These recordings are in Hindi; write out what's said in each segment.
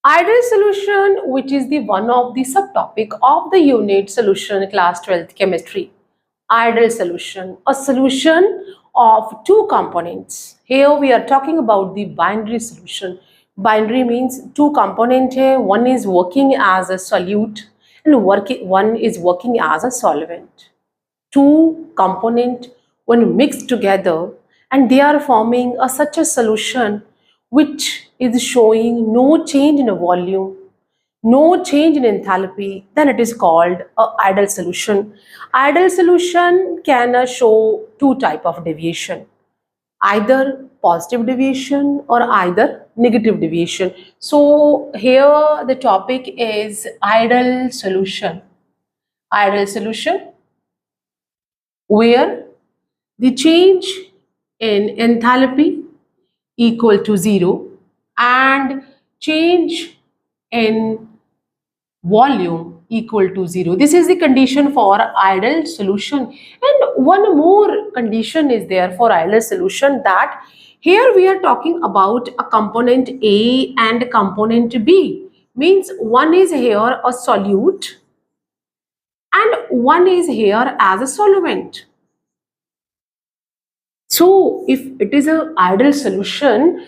Ideal solution, which is the one of the subtopic of the unit solution class 12th chemistry. Ideal solution, a solution of two components. Here we are talking about the binary solution. Binary means two component hai, one is working as a solute and one is working as a solvent. Two component when mixed together and they are forming such a solution which is showing no change in a volume, no change in enthalpy, then it is called a ideal solution. Ideal solution can show two type of deviation, either positive deviation or either negative deviation. So here the topic is ideal solution. Ideal solution where the change in enthalpy equal to 0 and change in volume equal to 0. This is the condition for ideal solution. And one more condition is there for ideal solution, that here we are talking about a component A and a component B. Means one is here a solute and one is here as a solvent. So if it is an ideal solution,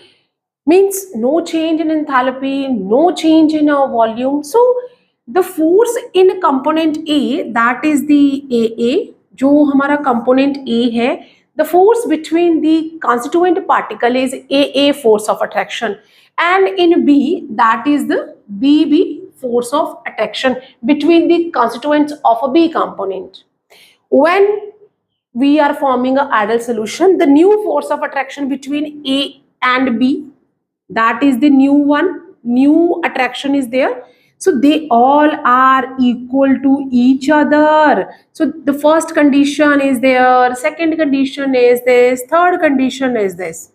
means no change in enthalpy, no change in volume. So the force in component A, that is the AA, जो हमारा component A है, the force between the constituent particle is AA force of attraction, and in B, that is the BB force of attraction between the constituents of a B component. When we are forming an ideal solution, the new force of attraction between A and B, that is the new one, new attraction is there. So they all are equal to each other. So the first condition is there, second condition is this, third condition is this.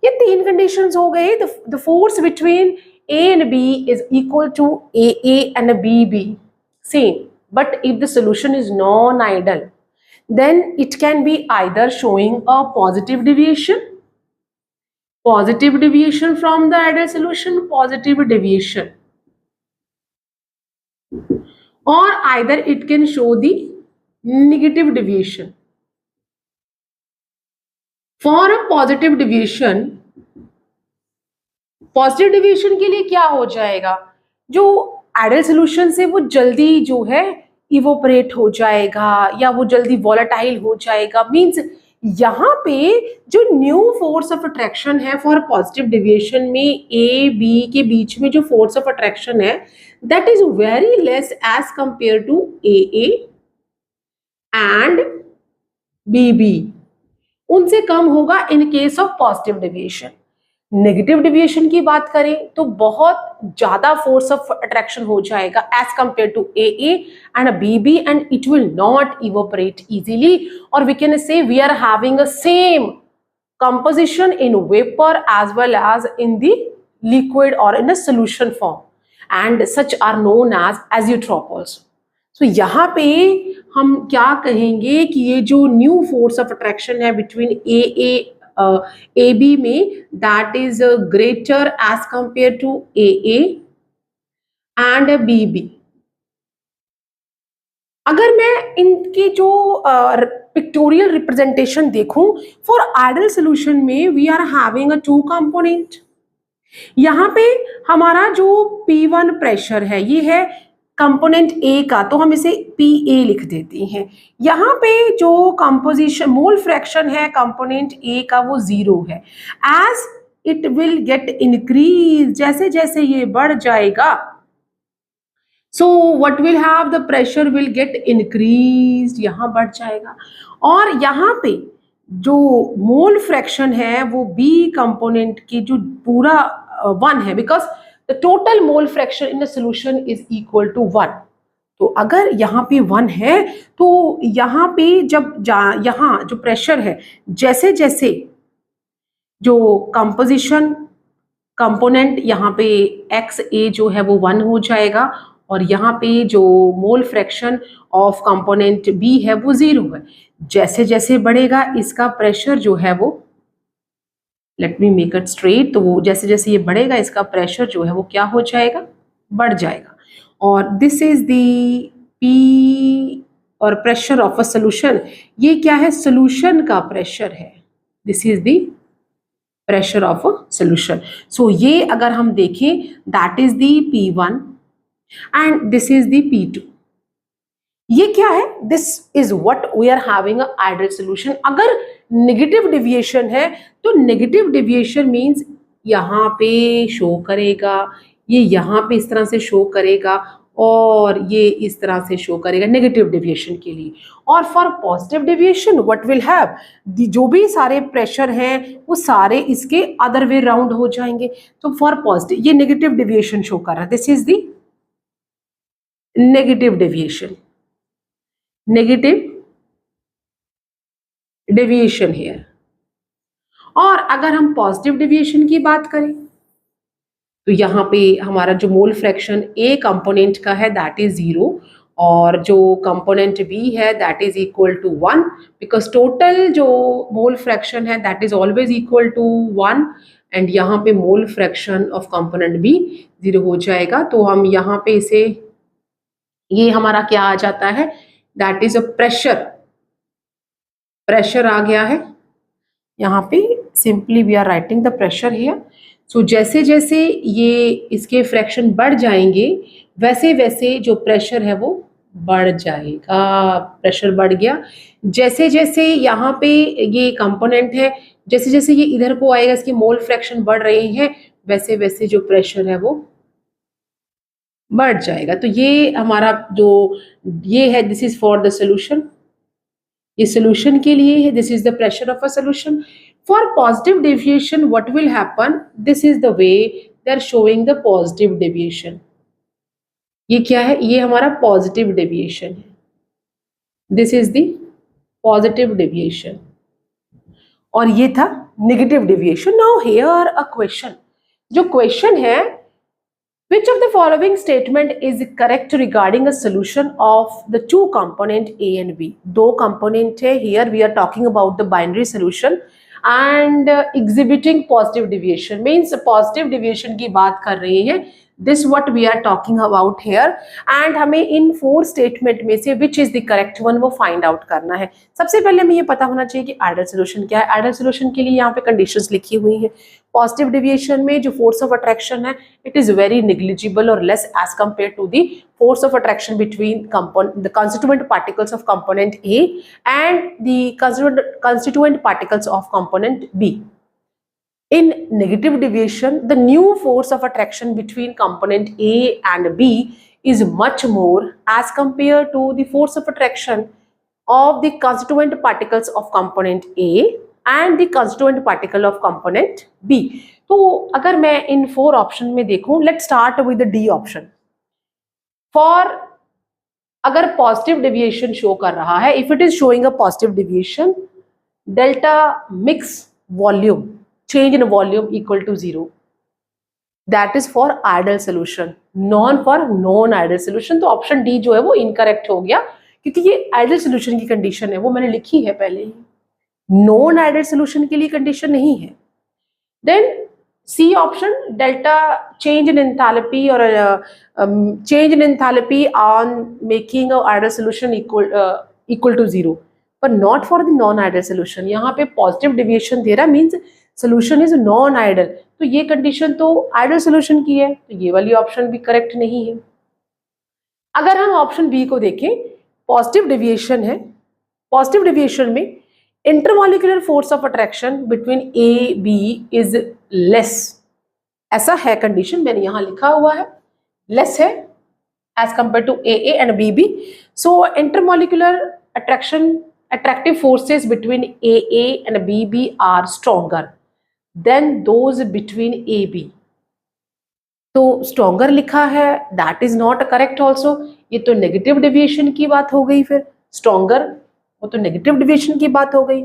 ये तीन conditions हो गए. The force between A and B is equal to AA and BB, same. But if the solution is non-ideal, then it can be either showing a positive deviation from the ideal solution, positive deviation, or either it can show the negative deviation. For a positive deviation के लिए क्या हो जाएगा, जो आइडियल सॉल्यूशन से वो जल्दी जो है इवोपरेट हो जाएगा या वो जल्दी वॉलेटाइल हो जाएगा. मींस यहाँ पे जो न्यू फोर्स ऑफ अट्रैक्शन है फॉर पॉजिटिव डेविएशन में ए बी के बीच में जो फोर्स ऑफ अट्रैक्शन है, that is very less as compare to A and B B, उनसे कम होगा in case of positive deviation. Negative deviation की बात करें तो बहुत ज्यादा फोर्स ऑफ अट्रैक्शन हो जाएगा as compare to A and B B, and it will not evaporate easily, और we can say we are having a same composition in vapor as well as in the liquid or in a solution form, and such are known as azeotrope also. So यहाँ पे हम क्या कहेंगे कि ये जो न्यू फोर्स ऑफ अट्रैक्शन है बिटवीन ए बी में, that is greater as compare to A and B B. अगर मैं इनके जो पिक्टोरियल रिप्रेजेंटेशन देखूं, फॉर आइडियल सॉल्यूशन में we are having a two component. यहाँ पे हमारा जो P1 प्रेशर है ये है कंपोनेंट ए का, तो हम इसे PA लिख देते हैं. यहाँ पे जो कंपोजिशन मोल फ्रैक्शन है कंपोनेंट ए का वो 0 है. As it will get increase, जैसे जैसे ये बढ़ जाएगा, so what will have the pressure will get increased, यहाँ बढ़ जाएगा. और यहाँ पे जो मोल फ्रैक्शन है वो B कंपोनेंट की जो पूरा 1 है, because the total mole fraction in the solution is equal to 1. तो अगर यहाँ पे 1 है तो यहाँ पे जब यहाँ जो प्रेशर है, जैसे जैसे जो कंपोजिशन कंपोनेंट यहाँ पे XA जो है वो 1 हो जाएगा, और यहाँ पे जो mole fraction of component B है वो 0 है. जैसे जैसे बढ़ेगा इसका प्रेशर जो है वो let me make it straight. तो वो जैसे जैसे ये बढ़ेगा इसका प्रेशर जो है वो क्या हो जाएगा, बढ़ जाएगा। और दिस इज द पी और प्रेशर ऑफ अ सोल्यूशन, ये क्या है, सोल्यूशन का प्रेशर है। This is the pressure of a solution. So ये अगर हम देखें that is the P1 and this is the P2। ये क्या है, this is what we are having a ideal solution. अगर नेगेटिव डेविएशन है तो नेगेटिव डेविएशन मींस यहाँ पे शो करेगा, ये यहाँ पे इस तरह से शो करेगा और ये इस तरह से शो करेगा नेगेटिव डेविएशन के लिए। और for positive deviation what will have, जो भी सारे प्रेशर हैं वो सारे इसके अदर वे राउंड हो जाएंगे। तो फॉर पॉजिटिव ये नेगेटिव डेविएशन शो कर रहा है, this is the negative deviation, negative deviation here. और अगर हम पॉजिटिव डेविएशन की बात करें तो यहाँ पे हमारा जो मोल फ्रैक्शन ए कंपोनेंट का है दैट इज 0 और जो कंपोनेंट बी है that is equal to 1, because total जो मोल फ्रैक्शन है that is always equal to 1 and यहाँ पे mole fraction of component B 0 हो जाएगा। तो हम यहाँ पे इसे, ये हमारा क्या आ जाता है, that is a pressure, pressure आ गया है यहाँ पे। Simply we are writing the pressure here. So जैसे जैसे ये इसके फ्रैक्शन बढ़ जाएंगे वैसे वैसे जो प्रेशर है वो बढ़ जाएगा, प्रेशर बढ़ गया। जैसे जैसे यहाँ पे ये कंपोनेंट है, जैसे जैसे ये इधर को आएगा इसकी मोल फ्रैक्शन बढ़ रही है वैसे वैसे जो प्रेशर है वो बढ़ जाएगा। तो ये हमारा जो ये है this is for the solution, ये सोल्यूशन के लिए है, this is the pressure of a solution. For positive deviation what will happen, this is the way they are showing the positive deviation. ये क्या है, ये हमारा पॉजिटिव डेविएशन है, this is the positive deviation. और ये था negative deviation. Now here a question, जो क्वेश्चन है which of the following statement is correct regarding a solution of the two component A and B? दो component है, here we are talking about the binary solution and exhibiting positive deviation, means positive deviation की बात कर रहे हैं। this what we are talking about here and हमें इन 4 स्टेटमेंट में से which is the correct one वो फाइंड आउट करना है। सबसे पहले हमें ये पता होना चाहिए कि आइडियल सोल्यूशन क्या है। आइडियल सोल्यूशन के लिए यहाँ पे कंडीशंस लिखी हुई हैं। पॉजिटिव डेविएशन में जो फोर्स ऑफ अट्रैक्शन है इट इज वेरी नेग्लिजिबल और less as compare to the force of attraction between the constituent particles of component A and the constituent particles of component B. In negative deviation, the new force of attraction between component A and B is much more as compared to the force of attraction of the constituent particles of component A and the constituent particle of component B. तो अगर मैं इन 4 ऑप्शन में देखूं, let start with the D option. For अगर पॉजिटिव डेविएशन शो कर रहा है, if it is showing a positive deviation, delta mix volume change in volume equal to 0, that is for ideal solution, non for non ideal solution। तो ऑप्शन डी जो है वो इनकरेक्ट हो गया क्योंकि ये आइडियल सोल्यूशन की कंडीशन है, वो मैंने लिखी है पहले ही, नॉन आइडियल सोल्यूशन के लिए कंडीशन नहीं है। Then C option, delta change in enthalpy और change in enthalpy on making a ideal solution equal to 0, पर not for the non ideal solution. यहाँ पे पॉजिटिव डेविएशन दे रहा means solution is non ideal, तो ये कंडीशन तो आइडियल सोल्यूशन की है, तो ये वाली ऑप्शन भी करेक्ट नहीं है। अगर हम ऑप्शन बी को देखें, पॉजिटिव डेविएशन है, पॉजिटिव डेविएशन में intermolecular force of attraction between A B is less, ऐसा है कंडीशन, मैंने यहां लिखा हुआ है लेस है as compare to A and B B. So intermolecular attractive forces between AA and BB are stronger than those between AB। तो स्ट्रॉन्गर लिखा है, that is not correct also, ये तो नेगेटिव डेविएशन की बात हो गई, फिर स्ट्रॉन्गर वो तो नेगेटिव डेविएशन की बात हो गई।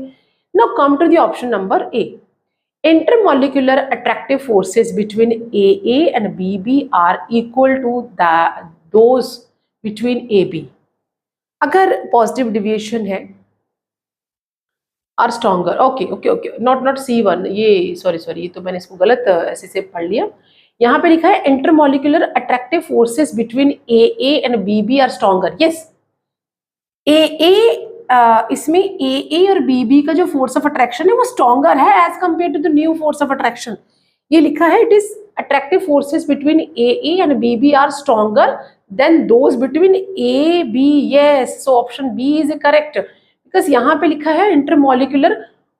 Now come to the option number A, intermolecular attractive forces between AA and BB are equal to those between AB। अगर पॉजिटिव डेविएशन है are stronger, okay okay okay, not C1, ये सॉरी ये तो मैंने इसको गलत ऐसे से पढ़ लिया। यहाँ पे लिखा है intermolecular attractive forces between AA and BB are stronger. Yes, इसमें AA और BB का जो फोर्स ऑफ अट्रैक्शन है वो स्ट्रॉन्गर है as compare to the new force of attraction. ये लिखा है it is attractive forces between AA and BB are stronger than those between AB। Yes, so option B is correct, because यहाँ पे लिखा है intermolecular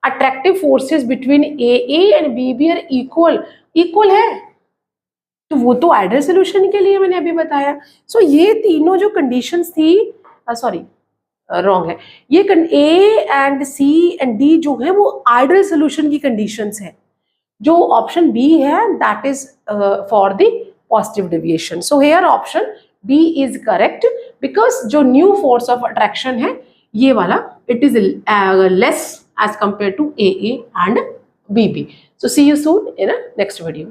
attractive forces between AA and BB are equal है, तो वो तो आइडियल सोल्यूशन के लिए मैंने अभी बताया। सो ये तीनों जो कंडीशंस थी, सॉरी रॉन्ग है, ये A and C and D जो है वो आइडियल सोल्यूशन की कंडीशंस है। जो ऑप्शन बी है that is for the positive deviation. So here option B is correct, because जो न्यू फोर्स ऑफ अट्रैक्शन है ये वाला it is less as compare to AA and BB। So see you soon in a next video.